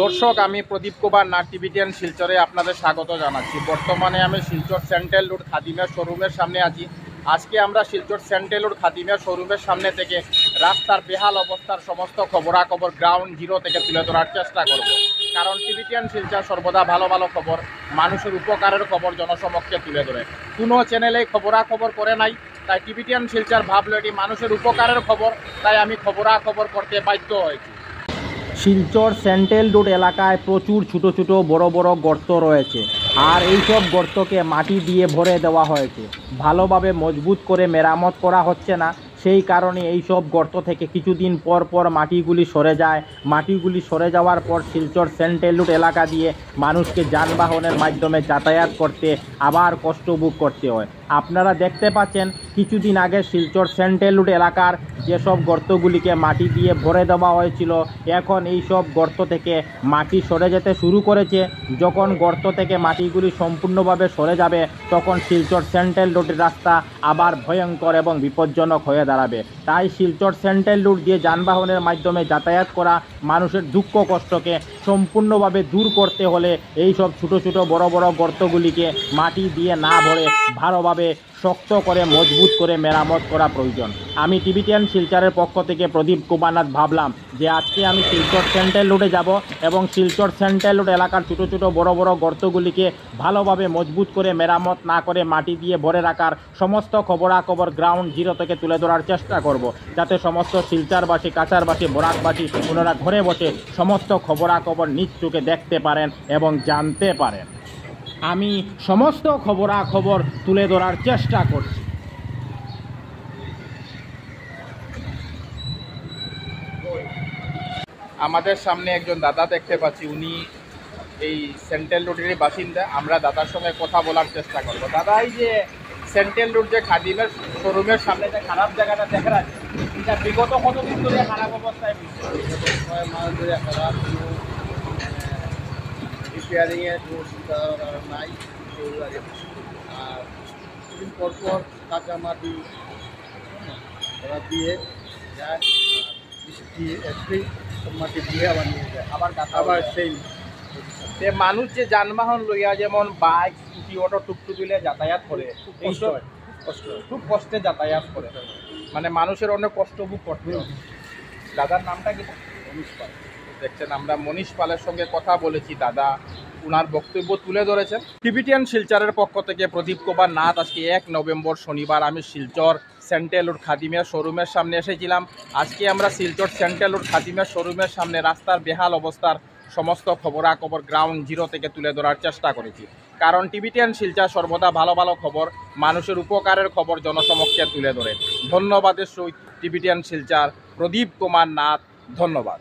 দর্শক, আমি প্রদীপ কুমার নাথ টিভিটিএন শিলচরে আপনাদের স্বাগত জানাচ্ছি। বর্তমানে আমি শিলচর সেন্ট্রাল রোড খাদিমের শোরুমের সামনে আছি। আজকে আমরা শিলচর সেন্ট্রাল রোড খাদিমের শোরুমের সামনে থেকে রাস্তার বেহাল অবস্থার সমস্ত খবরাখবর গ্রাউন্ড জিরো থেকে তুলে ধরার চেষ্টা করব। কারণ টিভিটিএন শিলচর সর্বদা ভালো ভালো খবর, মানুষের উপকারের খবর জনসমক্ষে তুলে ধরে। কোনো চ্যানেলে খবরাখবর করে নাই, তাই টিভিটিএন শিলচর ভাবলো এটি মানুষের উপকারের খবর, তাই আমি খবরাখবর করতে বাধ্য হয়েছি। শিলচর সেন্ট্রাল রোড এলাকায় প্রচুর ছোটো ছোটো বড় বড় গর্ত রয়েছে, আর এইসব গর্তকে মাটি দিয়ে ভরে দেওয়া হয়েছে। ভালোভাবে মজবুত করে মেরামত করা হচ্ছে না, সেই কারণে এই সব গর্ত থেকে কিছুদিন পর পর মাটিগুলি সরে যায়। মাটিগুলি সরে যাওয়ার পর শিলচর সেন্ট্রাল রোড এলাকা দিয়ে মানুষকে যানবাহনের মাধ্যমে যাতায়াত করতে আবার কষ্ট ভোগ করতে হয়। আপনারা দেখতে পাচ্ছেন কিছুদিন আগে শিলচর সেন্ট্রাল রোড এলাকার যেসব গর্তগুলিকে মাটি দিয়ে ভরে দেওয়া হয়েছিল, এখন এই সব গর্ত থেকে মাটি সরে যেতে শুরু করেছে। যখন গর্ত থেকে মাটিগুলি সম্পূর্ণভাবে সরে যাবে, তখন শিলচর সেন্ট্রাল রোডের রাস্তা আবার ভয়ঙ্কর এবং বিপজ্জনক হয়ে দাঁড়াবে। তাই শিলচর সেন্ট্রাল রোড দিয়ে যানবাহনের মাধ্যমে যাতায়াত করা মানুষের দুঃখ কষ্টকে সম্পূর্ণভাবে দূর করতে হলে এই সব ছোটো ছোটো বড় বড় গর্তগুলিকে মাটি দিয়ে না ভরে ভালোভাবে শক্ত করে মজবুত করে মেরামত করা প্রয়োজন। আমি টিভিটিএন শিলচরের পক্ষ থেকে প্রদীপ কুমার নাথ ভাবলাম যে আজকে আমি শিলচর সেন্ট্রাল রোডে যাব এবং শিলচর সেন্ট্রাল রোড এলাকার ছোটো ছোটো বড় বড় গর্তগুলিকে ভালোভাবে মজবুত করে মেরামত না করে মাটি দিয়ে ভরে রাখার সমস্ত খবরাখবর গ্রাউন্ড জিরো থেকে তুলে ধরার চেষ্টা করব, যাতে সমস্ত শিলচরবাসী, কাছারবাসী, বরাকবাসী ওনারা ঘরে বসে সমস্ত খবরাখবর নিজ চোখে দেখতে পারেন এবং জানতে পারেন। আমি সমস্ত খবরাখবর তুলে ধরার চেষ্টা করছি। আমাদের সামনে একজন দাদা দেখতে পাচ্ছি, উনি এই সেন্ট্রাল রোডেরই বাসিন্দা। আমরা দাদার সঙ্গে কথা বলার চেষ্টা করব। দাদা, এই যে সেন্ট্রাল রোড যে খাদিমের শোরুমের সামনে যে খারাপ জায়গাটা দেখা যাচ্ছে, এটা বিগত কতদিন ধরে খারাপ অবস্থায় খারাপ রিপেয়ারিংয়ের নাই, আর কিছুদিন পরপর কাঁচা মাটি ওরা দিয়ে যায়, মাটি দিয়ে আবার নিয়ে যায়, আবার সেই মানুষ যে যানবাহন লইয়া যেমন বাইক, স্কুটি, অটো, টুকটুকিলে যাতায়াত করে, খুব কষ্টে যাতায়াত করে, মানে মানুষের অনেক কষ্ট ভোগ করতে হয়। দাদার নামটা কি? মনীষ পাল। দেখছেন, আমরা মনীষ পালের সঙ্গে কথা বলেছি। দাদা উনার বক্তব্য তুলে ধরেছেন। টিভিটিএন শিলচরের পক্ষ থেকে প্রদীপ কুমার নাথ। আজকে 1 নভেম্বর শনিবার আমি শিলচর সেন্ট্রাল রোড খাদিমের শোরুমের সামনে এসেছিলাম। আজকে আমরা শিলচর সেন্ট্রাল রোড খাদিমের শোরুমের সামনে রাস্তার বেহাল অবস্থার সমস্ত খবরাখবর গ্রাউন্ড জিরো থেকে তুলে ধরার চেষ্টা করেছি। কারণ টিভিটিএন শিলচর সর্বদা ভালো ভালো খবর, মানুষের উপকারের খবর জনসমক্ষে তুলে ধরে। ধন্যবাদের সহিত টিভিটিএন শিলচর প্রদীপ কুমার নাথ। ধন্যবাদ।